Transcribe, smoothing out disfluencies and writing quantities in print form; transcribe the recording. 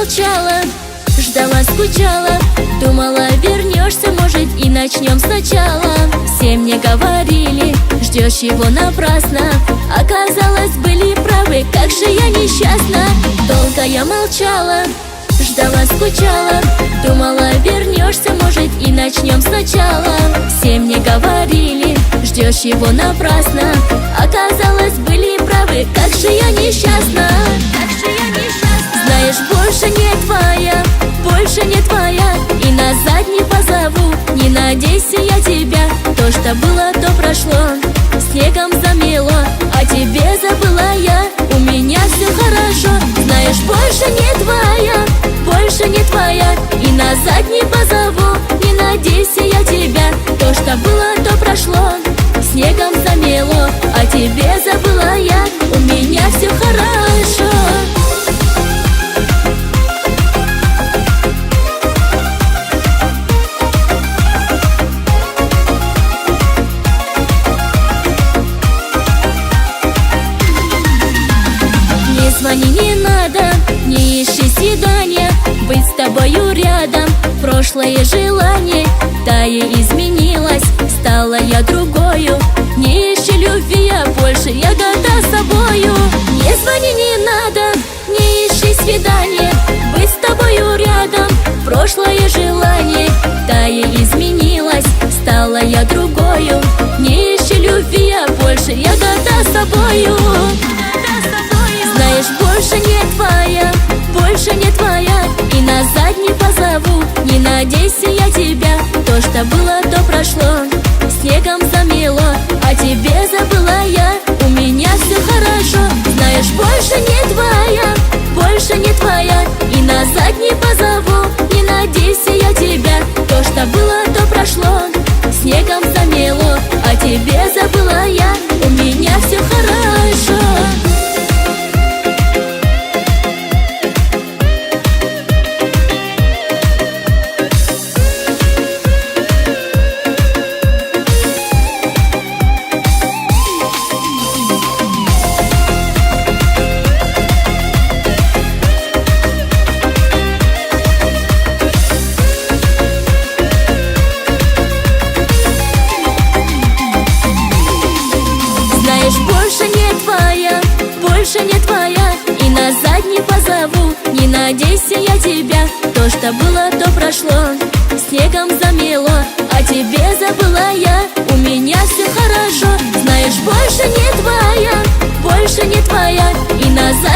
молчала, ждала, скучала, думала, вернешься, может, и начнем сначала. Все мне говорили, ждешь его напрасно, оказалось, были правы, как же я несчастна. Долго я молчала, ждала, скучала, думала, вернешься, может, и начнем сначала. Все мне говорили, ждешь его напрасно, оказалось, были правы, как же я несчастна. Знаешь, больше не твоя, больше не твоя, и назад не позову. Не надейся, я тебя, то, что было, то прошло, снегом замело, а тебе забыла я. У меня все хорошо. Знаешь, больше не твоя, больше не твоя, и назад не позову. Не надейся, я тебя, то, что было, то прошло, снегом замело, а тебе забыла я. У меня все хорошо. Не звони, не надо, не ищи свидания, быть с тобою рядом. Прошлое желание, да и изменилось, стала я другою. Не ищи любви, а больше я года с собою. Не звони, не надо, не ищи свидания, быть с тобою рядом. Прошлое желание, да и изменилось, стала я другою. Не ищи любви, а больше я года с собою. Знаешь, больше не твоя, больше не твоя, и назад не позову. Не надейся, я тебя, то, что было, то прошло, снегом замело, а тебе забыла я. У меня все хорошо. Знаешь, больше не твоя, больше не твоя, и назад не позову. Не надейся, я тебя, то, что было, то прошло, снегом замело, а тебе забыла я. У меня все хорошо. Знаешь, больше не твоя, больше не твоя, и назад не позову. Не надейся, я тебя, то, что было, то прошло, снегом замело, а тебе забыла я. У меня все хорошо. Знаешь, больше не твоя, больше не твоя, и назад